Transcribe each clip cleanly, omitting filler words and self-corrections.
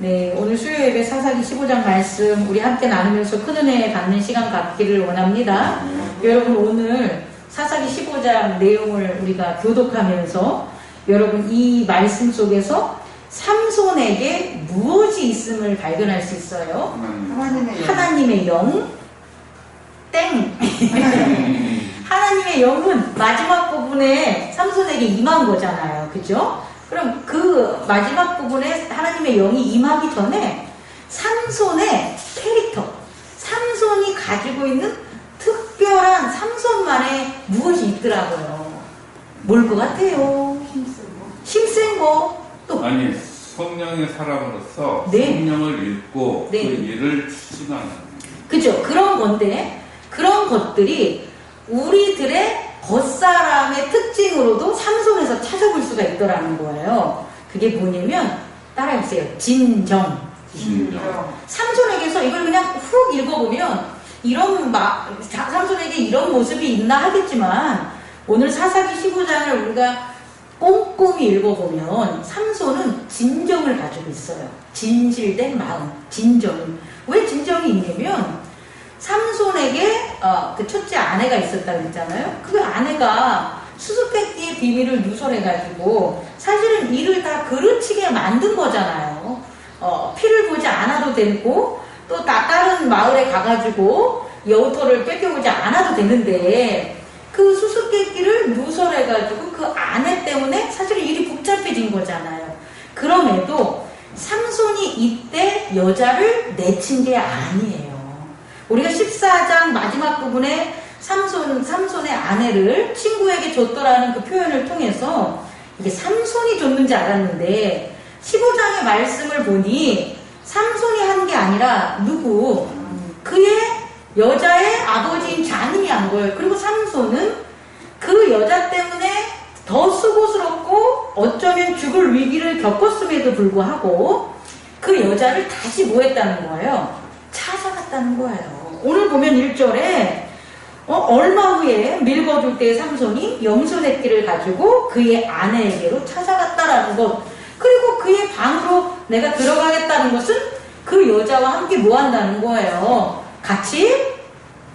네, 오늘 수요예배 사사기 15장 말씀 우리 함께 나누면서 큰 은혜 받는 시간 갖기를 원합니다. 여러분 오늘 사사기 15장 내용을 우리가 교독하면서 여러분 이 말씀 속에서 삼손에게 무엇이 있음을 발견할 수 있어요? 하나님의 영, 땡. 하나님의 영은 마지막 부분에 삼손에게 임한 거잖아요. 그죠? 그럼 그 마지막 부분에 하나님의 영이 임하기 전에 삼손의 캐릭터, 삼손이 가지고 있는 특별한 삼손만의 무엇이 있더라고요. 뭘 것 같아요? 힘센 거. 또 아니, 성령의 사람으로서 네. 성령을 읽고 네. 그 일을 추진하는. 그죠? 그런 건데 그런 것들이 우리들의 겉사람의 특징으로도 삼손에서 찾아볼 수가 있더라는 거예요. 그게 뭐냐면 따라해보세요. 진정. 삼손에게서 이걸 그냥 훅 읽어보면 이런 삼손에게 이런 모습이 있나 하겠지만 오늘 사사기 15장을 우리가 꼼꼼히 읽어보면 삼손은 진정을 가지고 있어요. 진실된 마음, 진정. 왜 진정이 있냐면 삼손에게 그 첫째 아내가 있었다고 했잖아요. 그 아내가 수수께끼의 비밀을 누설해가지고 사실은 이를 다 그르치게 만든 거잖아요. 피를 보지 않아도 되고 또 다른 마을에 가가지고 여우털을 뺏겨오지 않아도 되는데 그 수수께끼를 누설해가지고 그 아내 때문에 사실은 일이 복잡해진 거잖아요. 그럼에도 삼손이 이때 여자를 내친 게 아니에요. 우리가 14장 마지막 부분에 삼손의 아내를 친구에게 줬더라는 그 표현을 통해서 이게 삼손이 줬는지 알았는데 15장의 말씀을 보니 삼손이 한 게 아니라 누구? 그의 여자의 아버지인 자님이 한 거예요. 그리고 삼손은 그 여자 때문에 더 수고스럽고 어쩌면 죽을 위기를 겪었음에도 불구하고 그 여자를 다시 뭐 했다는 거예요? 찾아갔다는 거예요. 오늘 보면 1절에 얼마 후에 밀거둘 때 삼손이 염소의 띠를 가지고 그의 아내에게로 찾아갔다라는 것, 그리고 그의 방으로 내가 들어가겠다는 것은 그 여자와 함께 뭐 한다는 거예요. 같이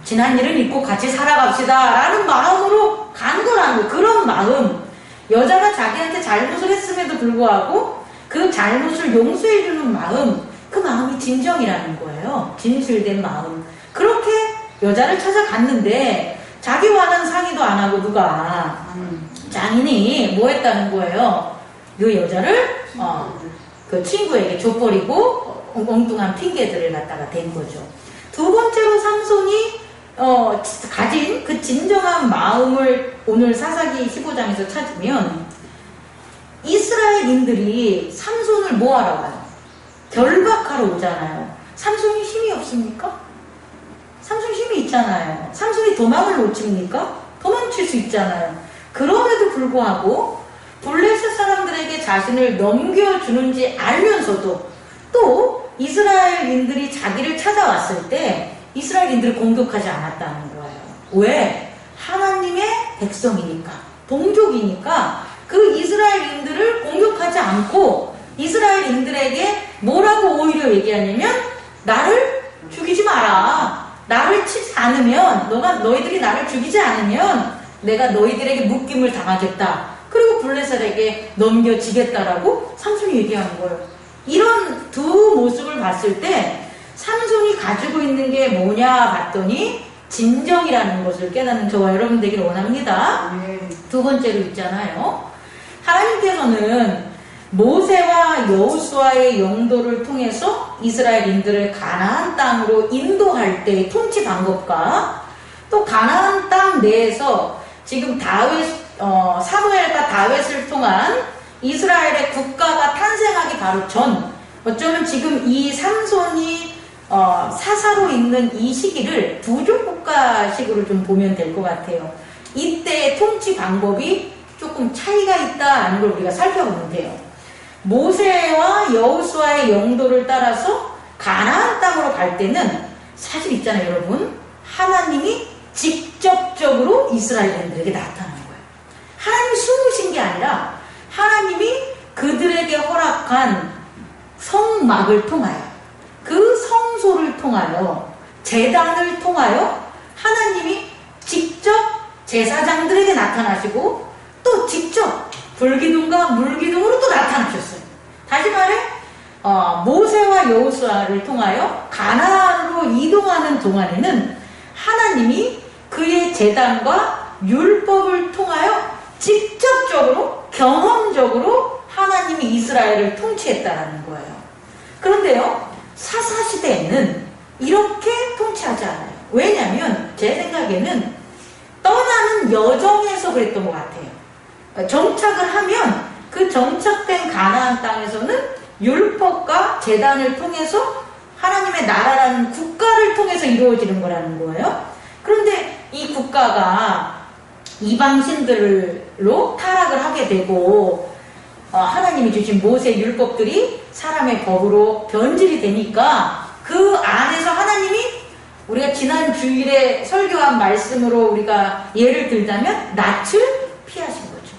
지난 일은 잊고 같이 살아갑시다 라는 마음으로 간 거라는 거. 그런 마음, 여자가 자기한테 잘못을 했음에도 불구하고 그 잘못을 용서해주는 마음, 그 마음이 진정이라는 거예요. 진실된 마음. 그렇게 여자를 찾아갔는데 자기와는 상의도 안 하고 누가 장인이 뭐 했다는 거예요. 그 여자를 그 친구에게 줘버리고 엉뚱한 핑계들을 갖다가 댄 거죠. 두 번째로 삼손이 가진 그 진정한 마음을 오늘 사사기 15장에서 찾으면 이스라엘인들이 삼손을 뭐하러 와요? 결박하러 오잖아요. 삼손이 힘이 없습니까? 삼손 힘이 있잖아요. 삼손이 도망을 못 칩니까? 도망칠 수 있잖아요. 그럼에도 불구하고 블레셋 사람들에게 자신을 넘겨주는지 알면서도 또 이스라엘인들이 자기를 찾아왔을 때 이스라엘인들을 공격하지 않았다는 거예요. 왜? 하나님의 백성이니까, 동족이니까 그 이스라엘인들을 공격하지 않고 이스라엘인들에게 뭐라고 오히려 얘기하냐면 나를 죽이지 마라. 나를 치지 않으면, 너희들이 나를 죽이지 않으면 내가 너희들에게 묶임을 당하겠다. 그리고 블레셋에게 넘겨지겠다라고 삼손이 얘기하는 거예요. 이런 두 모습을 봤을 때 삼손이 가지고 있는 게 뭐냐 봤더니 진정이라는 것을 깨닫는 저와 여러분 되기를 원합니다. 두 번째로 있잖아요. 하나님께서는 모세와 여호수아의 영도를 통해서 이스라엘인들을 가나안 땅으로 인도할 때의 통치 방법과 또 가나안 땅 내에서 지금 사무엘과 다윗을 통한 이스라엘의 국가가 탄생하기 바로 전, 어쩌면 지금 이 삼손이 사사로 있는 이 시기를 부족국가식으로 좀 보면 될 것 같아요. 이때의 통치 방법이 조금 차이가 있다는 걸 우리가 살펴보면 돼요. 모세와 여호수아의 영도를 따라서 가나안 땅으로 갈 때는 사실 있잖아요, 여러분. 하나님이 직접적으로 이스라엘인들에게 나타나는 거예요. 하나님이 숨으신 게 아니라 하나님이 그들에게 허락한 성막을 통하여, 그 성소를 통하여, 제단을 통하여 하나님이 직접 제사장들에게 나타나시고 또 직접 불기둥과 물기둥으로 또 나타나셨어요. 다시 말해 모세와 여호수아를 통하여 가나안으로 이동하는 동안에는 하나님이 그의 제단과 율법을 통하여 직접적으로 경험적으로 하나님이 이스라엘을 통치했다라는 거예요. 그런데요, 사사시대에는 이렇게 통치하지 않아요. 왜냐하면 제 생각에는 떠나는 여정에서 그랬던 것 같아요. 정착을 하면 그 정착된 가나안 땅에서는 율법과 제단을 통해서 하나님의 나라라는 국가를 통해서 이루어지는 거라는 거예요. 그런데 이 국가가 이방신들로 타락을 하게 되고 하나님이 주신 모세 율법들이 사람의 법으로 변질이 되니까 그 안에서 하나님이 우리가 지난 주일에 설교한 말씀으로 우리가 예를 들자면 낯을 피하신 거죠.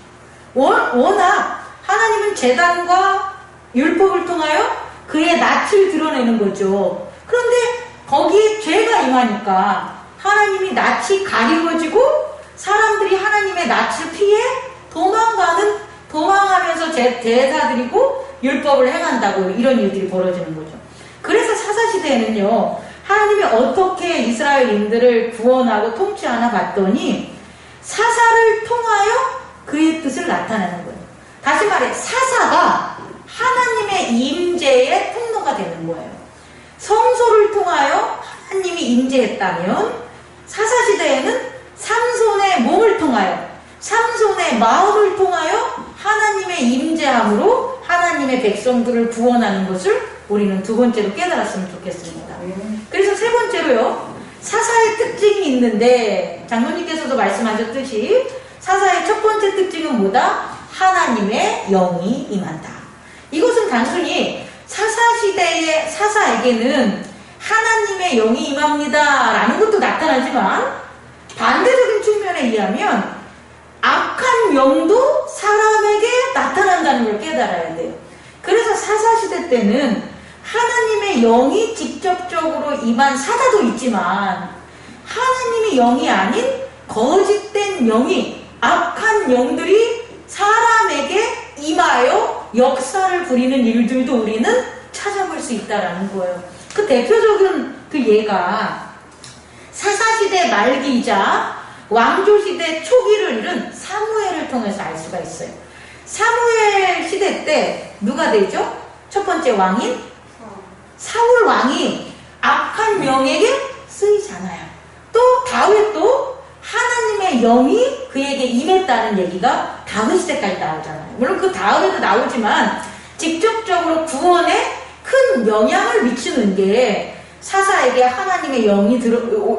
워낙 하나님은 제단과 율법을 통하여 그의 낯을 드러내는 거죠. 그런데 거기에 죄가 임하니까 하나님이 낯이 가리워지고 사람들이 하나님의 낯을 피해 도망하면서 제사 드리고 율법을 행한다고 이런 일들이 벌어지는 거죠. 그래서 사사시대에는요, 하나님이 어떻게 이스라엘인들을 구원하고 통치하나 봤더니 사사를 통하여 그의 뜻을 나타내는 거예요. 다시 말해 사사가 하나님의 임재의 통로가 되는 거예요. 성소를 통하여 하나님이 임재했다면 사사시대에는 삼손의 몸을 통하여, 삼손의 마음을 통하여 하나님의 임재함으로 하나님의 백성들을 구원하는 것을 우리는 두 번째로 깨달았으면 좋겠습니다. 그래서 세 번째로요, 사사의 특징이 있는데 장로님께서도 말씀하셨듯이 사사의 첫 번째 특징은 뭐다? 하나님의 영이 임한다. 이것은 단순히 사사시대의 사사에게는 하나님의 영이 임합니다 라는 것도 나타나지만 반대적인 측면에 의하면 악한 영도 사람에게 나타난다는 걸 깨달아야 돼요. 그래서 사사시대 때는 하나님의 영이 직접적으로 임한 사자도 있지만 하나님의 영이 아닌 거짓된 영이, 악한 영들이 사람에게 임하여 역사를 부리는 일들도 우리는 찾아볼 수 있다는 거예요. 그 대표적인 그 예가 사사시대 말기이자 왕조시대 초기를 이룬 사무엘을 통해서 알 수가 있어요. 사무엘 시대 때 누가 되죠? 첫 번째 왕인 사울 왕이 악한 영에게 쓰이잖아요. 또 다윗도 하나님의 영이 그에게 임했다는 얘기가 다윗 시대까지 나오잖아요. 물론 그 다음에도 나오지만 직접적으로 구원에 큰 영향을 미치는 게 사사에게 하나님의 영이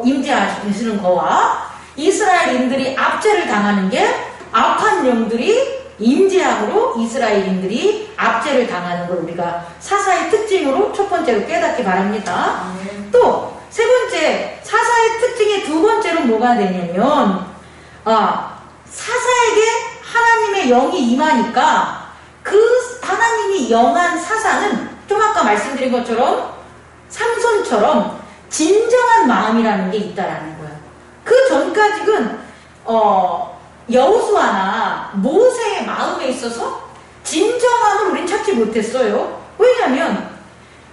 임재하시는 거와 이스라엘인들이 압제를 당하는 게 악한 영들이 임재함으로 이스라엘인들이 압제를 당하는 걸 우리가 사사의 특징으로 첫 번째로 깨닫기 바랍니다. 또 세 번째, 사사의 특징의 두 번째로 뭐가 되냐면 사사에게 하나님의 영이 임하니까 그 하나님이 영한 사사는 좀 아까 말씀드린 것처럼 삼손처럼 진정한 마음이라는 게 있다라는 거예요. 그 전까지는 여호수아나 모세의 마음에 있어서 진정함을 우린 찾지 못했어요. 왜냐하면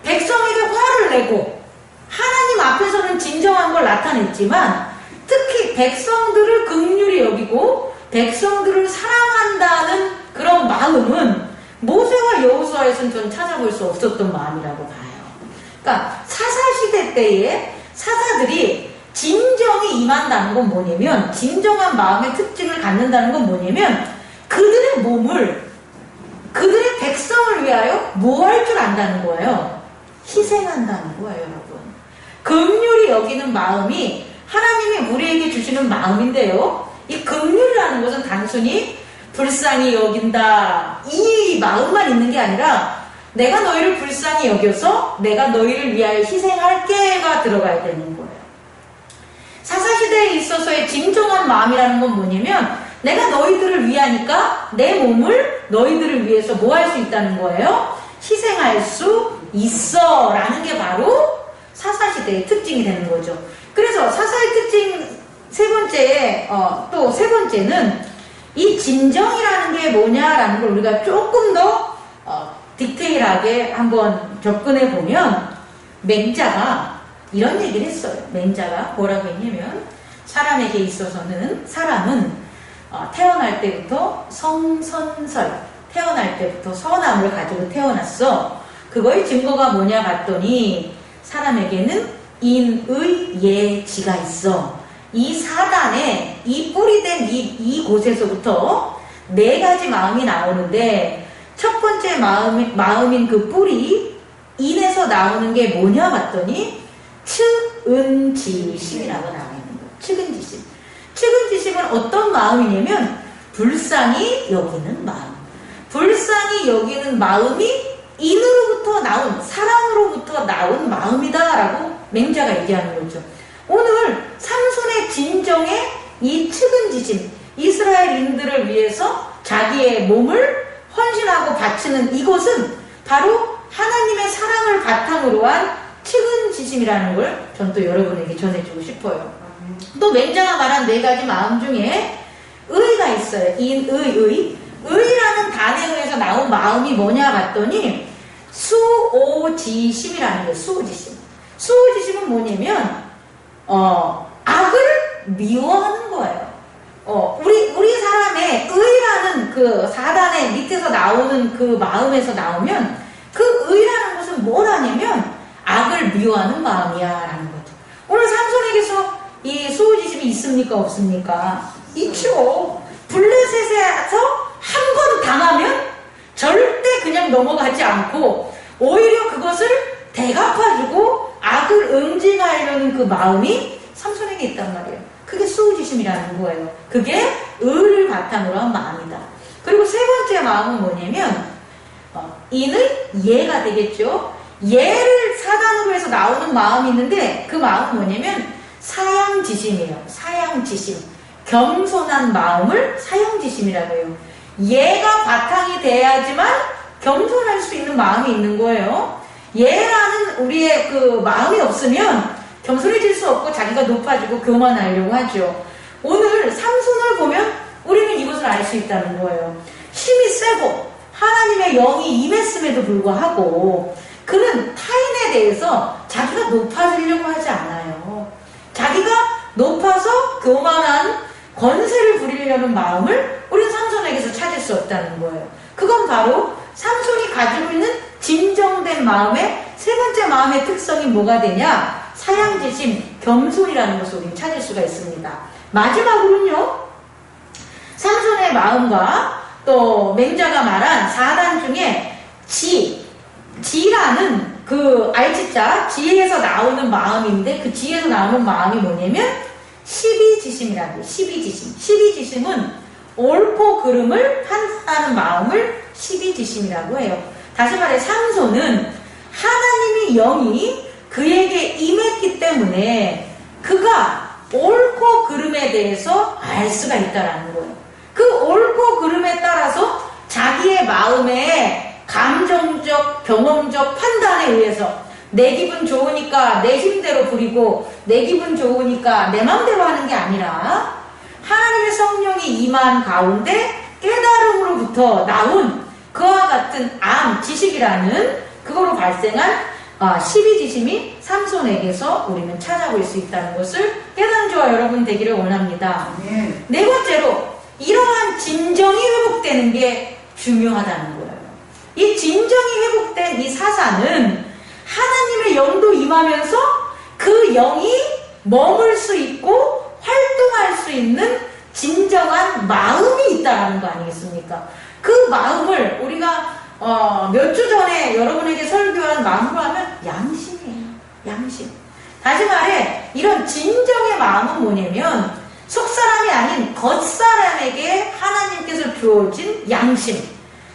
백성에게 화를 내고 하나님 앞에서는 진정한 걸 나타냈지만 특히 백성들을 긍휼히 여기고 백성들을 사랑한다는 그런 마음은 모세와 여호수아에서는 전 찾아볼 수 없었던 마음이라고 봐요. 그러니까 사사시대 때에 사사들이 진정이 임한다는 건 뭐냐면, 진정한 마음의 특징을 갖는다는 건 뭐냐면 그들의 몸을, 그들의 백성을 위하여 뭐 할 줄 안다는 거예요? 희생한다는 거예요, 여러분. 긍휼히 여기는 마음이 하나님이 우리에게 주시는 마음인데요, 이 긍휼이라는 것은 단순히 불쌍히 여긴다 이 마음만 있는 게 아니라 내가 너희를 불쌍히 여겨서 내가 너희를 위하여 희생할게가 들어가야 되는 거예요. 사사시대에 있어서의 진정한 마음이라는 건 뭐냐면 내가 너희들을 위하니까 내 몸을 너희들을 위해서 뭐 할 수 있다는 거예요? 희생할 수 있어 라는 게 바로 사사시대의 특징이 되는 거죠. 그래서 사사의 특징 또 세 번째는 이 진정이라는 게 뭐냐라는 걸 우리가 조금 더 디테일하게 한번 접근해 보면 맹자가 이런 얘기를 했어요. 맹자가 뭐라고 했냐면 사람에게 있어서는 사람은 태어날 때부터 성선설, 태어날 때부터 선함을 가지고 태어났어. 그거의 증거가 뭐냐 봤더니 사람에게는 인의 예지가 있어. 이 사단에 이 뿌리된 이곳에서부터 네 가지 마음이 나오는데 첫 번째 마음인 그 뿌리 인에서 나오는 게 뭐냐 봤더니 측은지심이라고 나와 있는 거예요. 측은지심. 측은지심은 어떤 마음이냐면 불쌍히 여기는 마음. 불쌍히 여기는 마음이 인으로부터 나온, 사랑으로부터 나온 마음이다라고 맹자가 얘기하는 거죠. 오늘 삼손의 진정의 이 측은지심, 이스라엘인들을 위해서 자기의 몸을 헌신하고 바치는 이것은 바로 하나님의 사랑을 바탕으로 한 측은지심이라는 걸 전 또 여러분에게 전해주고 싶어요. 또 맹자가 말한 네 가지 마음 중에 의가 있어요. 인의. 의라는 단어에 의해서 나온 마음이 뭐냐 봤더니 수오지심이라는 거예요. 수오지심. 수오지심은 뭐냐면 악을 미워하는 거예요. 우리 사람의 의라는 그 사단의 밑에서 나오는 그 마음에서 나오면 그 의라는 것은 뭘 하냐면 악을 미워하는 마음이야 라는 거죠. 오늘 삼손에게서 이 수오지심이 있습니까 없습니까? 있죠. 블레셋에서 한 번 당하면 절대 그냥 넘어가지 않고 오히려 그것을 대갚아주고 악을 응징하려는 그 마음이 삼손에게 있단 말이에요. 그게 수호지심이라는 거예요. 그게 의를 바탕으로 한 마음이다. 그리고 세 번째 마음은 뭐냐면 인의 예가 되겠죠. 예를 사단으로 해서 나오는 마음이 있는데 그 마음은 뭐냐면 사양지심이에요. 사양지심. 겸손한 마음을 사양지심이라고 해요. 예가 바탕이 돼야지만 겸손할 수 있는 마음이 있는 거예요. 예라는 우리의 그 마음이 없으면 겸손해질 수 없고 자기가 높아지고 교만하려고 하죠. 오늘 삼손을 보면 우리는 이것을 알 수 있다는 거예요. 힘이 세고 하나님의 영이 임했음에도 불구하고 그는 타인에 대해서 자기가 높아지려고 하지 않아요. 자기가 높아서 교만한 권세를 부리려는 마음을 우리는 삼손에게서 찾을 수 없다는 거예요. 그건 바로 삼손이 가지고 있는 진정된 마음의 세 번째 마음의 특성이 뭐가 되냐? 사양지심, 겸손이라는 것을 우리는 찾을 수가 있습니다. 마지막으로는요, 삼손의 마음과 또 맹자가 말한 사단 중에 지라는 그 알지자, 지에서 나오는 마음인데 그 지에서 나오는 마음이 뭐냐면 십이지심이라고 해요. 십이지심은 옳고 그름을 판단하는 마음을 십이지심이라고 해요. 다시 말해 삼손은 하나님의 영이 그에게 임했기 때문에 그가 옳고 그름에 대해서 알 수가 있다는 거예요. 그 옳고 그름에 따라서 자기의 마음의 감정적, 경험적 판단에 의해서 내 기분 좋으니까 내 힘대로 부리고 내 기분 좋으니까 내 마음대로 하는 게 아니라 하나님의 성령이 임한 가운데 깨달음으로부터 나온 그와 같은 지식이라는 그거로 발생한 십이지심이 삼손에게서 우리는 찾아볼 수 있다는 것을 깨닫는 저와 여러분 되기를 원합니다. 네 번째로 이러한 진정이 회복되는 게 중요하다는 거예요. 이 진정이 회복된 이 사사는 하나님의 영도 임하면서 그 영이 머물 수 있고 활동할 수 있는 진정한 마음이 있다는 거 아니겠습니까? 그 마음을 우리가 몇 주 전에 여러분에게 설교한 마음으로 하면 양심이에요. 양심. 다시 말해 이런 진정의 마음은 뭐냐면 속사람이 아닌 겉사람에게 하나님께서 주어진 양심.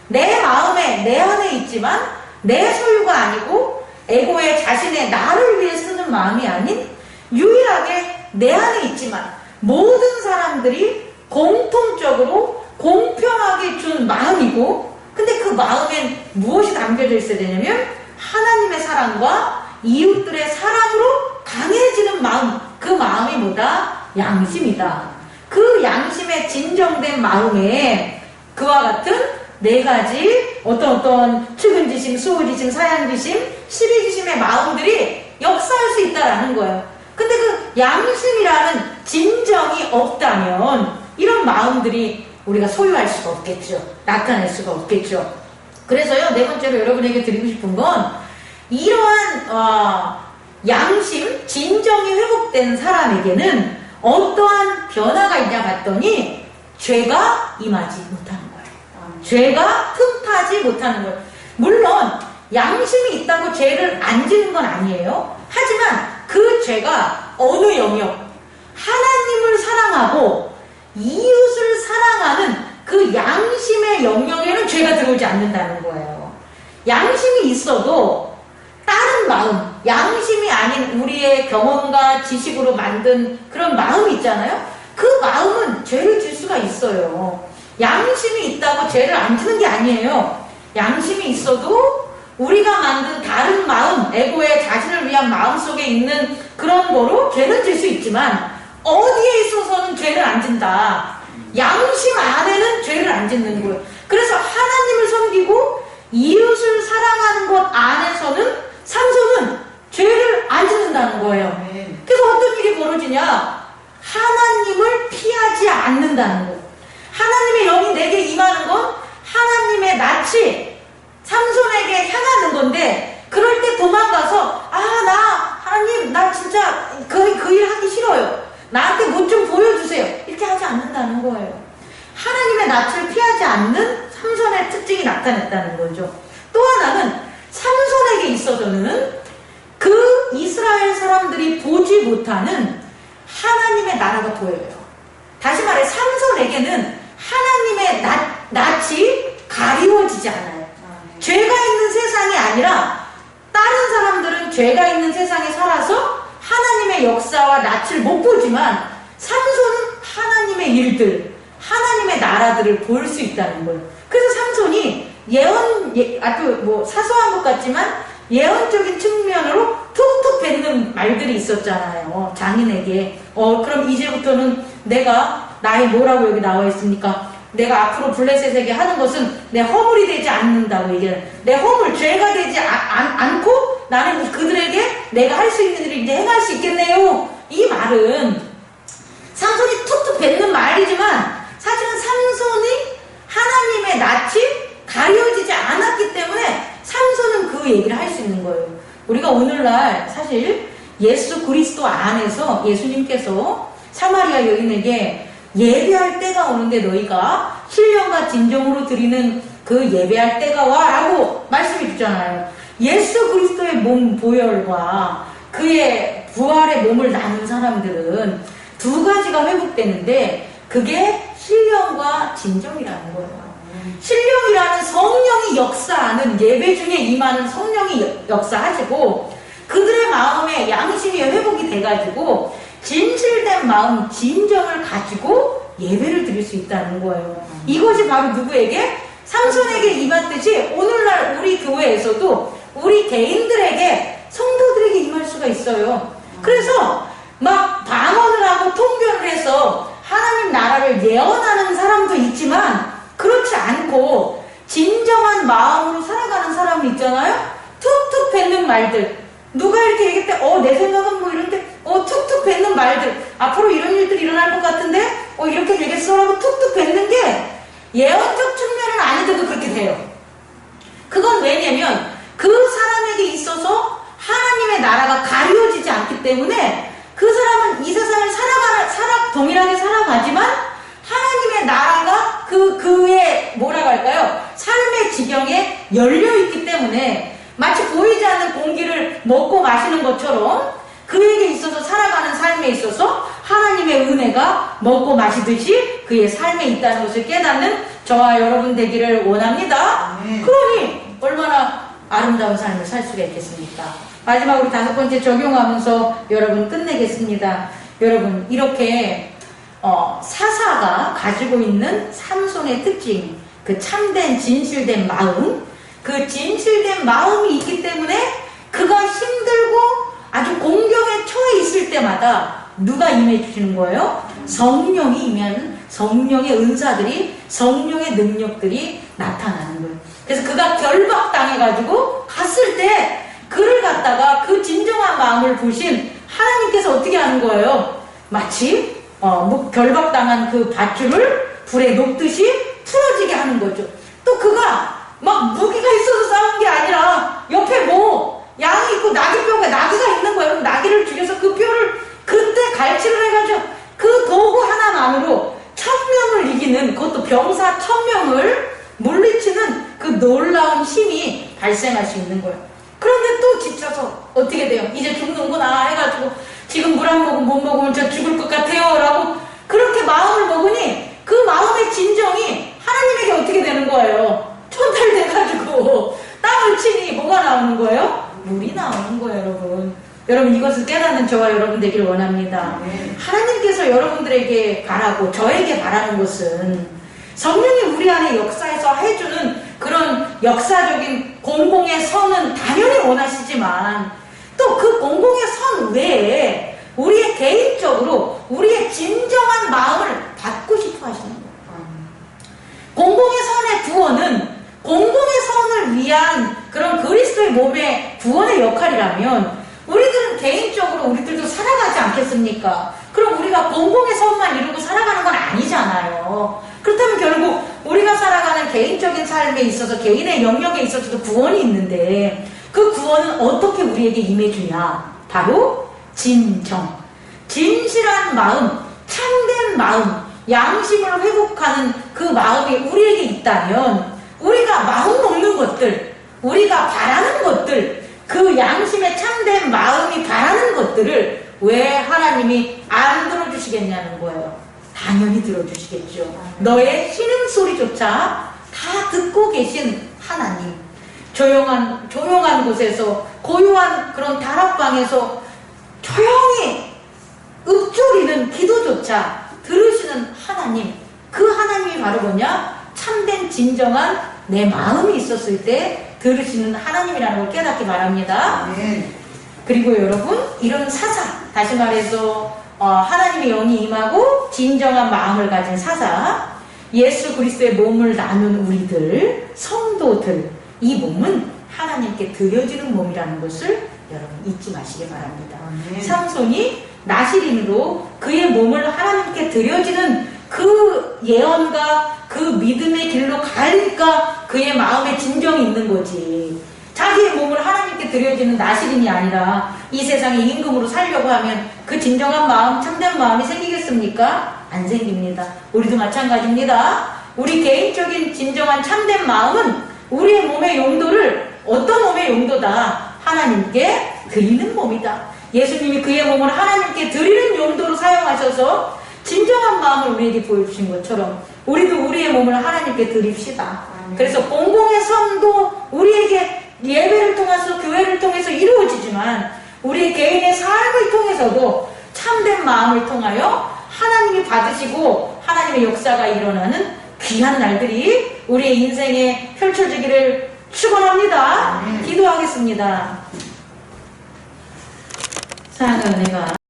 내 마음에 내 안에 있지만 내 소유가 아니고 에고의 자신의 나를 위해 쓰는 마음이 아닌 유일하게 내 안에 있지만 모든 사람들이 공통적으로 공평하게 준 마음이고 그 근데 그 마음엔 무엇이 담겨져 있어야 되냐면 하나님의 사랑과 이웃들의 사랑으로 강해지는 마음, 그 마음이 뭐다? 양심이다. 그 양심의 진정된 마음에 그와 같은 네 가지 어떤 측은지심, 수호지심, 사양지심, 시비지심의 마음들이 역사할 수 있다라는 거예요. 근데 그 양심이라는 진정이 없다면 이런 마음들이 우리가 소유할 수가 없겠죠. 나타낼 수가 없겠죠. 그래서요, 네 번째로 여러분에게 드리고 싶은 건 이러한 양심, 진정이 회복된 사람에게는 어떠한 변화가 있냐 봤더니 죄가 임하지 못하는 거예요. 죄가 틈타지 못하는 거예요. 물론 양심이 있다고 죄를 안 지는 건 아니에요. 하지만 그 죄가 어느 영역, 하나님을 사랑하고 이웃을 사랑하는 그 양심의 영역에는 죄가 들어오지 않는다는 거예요. 양심이 있어도 다른 마음, 양심이 아닌 우리의 경험과 지식으로 만든 그런 마음이 있잖아요. 그 마음은 죄를 질 수가 있어요. 양심이 있다고 죄를 안 지는 게 아니에요. 양심이 있어도 우리가 만든 다른 마음, 에고의 자신을 위한 마음 속에 있는 그런 거로 죄를 질 수 있지만 어디에 있어서는 죄를 안 진다. 양심 안에는 죄를 안 짓는 거예요. 그래서 하나님을 섬기고 이웃을 사랑하는 것 안에서는 삼손은 죄를 안 짓는다는 거예요. 그래서 어떤 일이 벌어지냐? 하나님을 피하지 않는다는 거예요. 하나님의 영이 내게 임하는 건 하나님의 낯이 삼손에게 향하는 건데, 그럴 때 도망가서 하나님 나 진짜 그 일 하기 싫어요. 나한테 뭐 좀 보여주세요. 이렇게 하지 않는다는 거예요. 하나님의 낯을 피하지 않는 삼손의 특징이 나타났다는 거죠. 또 하나는 삼손에게 있어서는 그 이스라엘 사람들이 보지 못하는 하나님의 나라가 보여요. 다시 말해 삼손에게는 하나님의 낯이 가리워지지 않아요. 죄가 있는 세상이 아니라 다른 사람들은 죄가 있는 세상에 살아서 하나님의 역사와 낯을 못 보지만 삼손은 하나님의 일들, 하나님의 나라들을 볼 수 있다는 거예요. 그래서 삼손이 아주 사소한 것 같지만 예언적인 측면으로 툭툭 뱉는 말들이 있었잖아요. 장인에게. 그럼 이제부터는 나의 뭐라고 여기 나와 있습니까? 내가 앞으로 블레셋에게 하는 것은 내 허물이 되지 않는다고 얘기해요. 내 허물, 죄가 되지 않고 나는 그들에게 내가 할 수 있는 일을 이제 행할 수 있겠네요. 이 말은 삼손이 툭툭 뱉는 말이지만 사실은 삼손이 하나님의 낯이 가려지지 않았기 때문에 삼손은 그 얘기를 할 수 있는 거예요. 우리가 오늘날 사실 예수 그리스도 안에서 예수님께서 사마리아 여인에게 예배할 때가 오는데 너희가 신령과 진정으로 드리는 그 예배할 때가 와 라고 말씀해 주잖아요. 예수 그리스도의 몸 보혈과 그의 부활의 몸을 나눈 사람들은 두 가지가 회복되는데 그게 신령과 진정이라는 거예요. 신령이라는 성령이 역사하는 예배 중에 임하는 성령이 역사하시고 그들의 마음에 양심이 회복이 돼가지고 진실된 마음, 진정을 가지고 예배를 드릴 수 있다는 거예요. 이것이 바로 누구에게? 삼손에게 임했듯이 오늘날 우리 교회에서도 우리 개인들에게, 성도들에게 임할 수가 있어요. 그래서 막 방언을 하고 통변을 해서 하나님 나라를 예언하는 사람도 있지만 그렇지 않고 진정한 마음으로 살아가는 사람이 있잖아요. 툭툭 뱉는 말들. 누가 이렇게 얘기할 때 내 생각은 뭐 이런데 툭툭 뱉는 말들, 앞으로 이런 일들이 일어날 것 같은데 이렇게 되겠어라고 툭툭 뱉는 게 예언적 측면은 아니더라도 그렇게 돼요. 그건 왜냐면 그 사람에게 있어서 하나님의 나라가 가려지지 않기 때문에 그 사람은 이 세상을 동일하게 살아가지만 하나님의 나라가 그의 뭐라고 할까요? 삶의 지경에 열려있기 때문에 마치 보이지 않는 공기를 먹고 마시는 것처럼 그에게 있어서 살아가는 삶에 있어서 하나님의 은혜가 먹고 마시듯이 그의 삶에 있다는 것을 깨닫는 저와 여러분 되기를 원합니다. 그러니 얼마나 아름다운 삶을 살 수가 있겠습니까? 마지막으로 5번째 적용하면서 여러분 끝내겠습니다. 여러분 이렇게 사사가 가지고 있는 삼손의 특징, 그 참된 진실된 마음, 그 진실된 마음이 있기 때문에 그가 힘들고 아주 공경에 처해 있을 때마다 누가 임해 주시는 거예요? 성령이 임하는 성령의 은사들이, 성령의 능력들이 나타나는 거예요. 그래서 그가 결박당해가지고 갔을 때 그를 갖다가 그 진정한 마음을 보신 하나님께서 어떻게 하는 거예요? 마치 결박당한 그 밧줄을 불에 녹듯이 풀어지게 하는 거죠. 또 그가 막 무기가 있어서 싸운 게 아니라 옆에 양이 있고 나귀가 있는 거예요. 나귀를 죽여서 그 뼈를 그때 갈치를 해가지고 그 도구 하나만으로 1000명을 이기는, 그것도 병사 1000명을 물리치는 그 놀라운 힘이 발생할 수 있는 거예요. 그런데 또 지쳐서 어떻게 돼요? 이제 죽는구나 해가지고 지금 물 한 모금 못 먹으면 저 죽을 것 같아요 라고 그렇게 마음을 먹으니 그 마음의 진정이 하나님에게 어떻게 되는 거예요? 촌탈돼가지고 땅을 치니 뭐가 나오는 거예요? 물이 나오는 거예요, 여러분. 여러분, 이것을 깨닫는 저와 여러분 되길 원합니다. 하나님께서 여러분들에게 바라고 저에게 바라는 것은 성령이 우리 안에 역사해서 해주는 그런 역사적인 공공의 선은 당연히 원하시지만 또 그 공공의 선 외에 우리의 개인적으로 우리의 진정한 마음을 받고 싶어 하시는 거예요. 공공의 선의 구원은 공공의 선을 위한 그런 그리스도의 몸의 구원의 역할이라면 우리들은 개인적으로 우리들도 살아가지 않겠습니까? 그럼 우리가 공공의 선만 이루고 살아가는 건 아니잖아요. 그렇다면 결국 우리가 살아가는 개인적인 삶에 있어서 개인의 영역에 있어서도 구원이 있는데 그 구원은 어떻게 우리에게 임해주냐? 바로 진정, 진실한 마음, 참된 마음, 양심을 회복하는 그 마음이 우리에게 있다면 우리가 마음 먹는 것들, 우리가 바라는 것들, 그 양심의 참된 마음이 바라는 것들을 왜 하나님이 안 들어주시겠냐는 거예요. 당연히 들어주시겠죠. 너의 신음소리조차 다 듣고 계신 하나님. 조용한 곳에서, 고요한 그런 다락방에서 조용히 읊조리는 기도조차 들으시는 하나님. 그 하나님이 바로 뭐냐? 참된 진정한 내 마음이 있었을 때 들으시는 하나님이라는 걸 깨닫기 바랍니다. 그리고 여러분, 이런 사사, 다시 말해서 하나님의 영이 임하고 진정한 마음을 가진 사사, 예수 그리스도의 몸을 나눈 우리들, 성도들, 이 몸은 하나님께 드려지는 몸이라는 것을 여러분 잊지 마시기 바랍니다. 삼손이 나시린으로 그의 몸을 하나님께 드려지는 그 예언과 그 믿음의 길로 가니까 그의 마음에 진정이 있는 거지. 자기의 몸을 하나님께 드려지는 나시린이 아니라 이 세상에 임금으로 살려고 하면 그 진정한 마음, 참된 마음이 생기겠습니까? 안 생깁니다. 우리도 마찬가지입니다. 우리 개인적인 진정한 참된 마음은 우리의 몸의 용도를 어떤 몸의 용도다? 하나님께 드리는 몸이다. 예수님이 그의 몸을 하나님께 드리는 용도로 사용하셔서 진정한 마음을 우리에게 보여주신 것처럼 우리도 우리의 몸을 하나님께 드립시다. 그래서 공공의 선도 우리에게 예배를 통해서 교회를 통해서 이루어지지만 우리 개인의 삶을 통해서도 참된 마음을 통하여 하나님이 받으시고 하나님의 역사가 일어나는 귀한 날들이 우리의 인생에 펼쳐지기를 축원합니다. 기도하겠습니다. 사랑하는 은혜가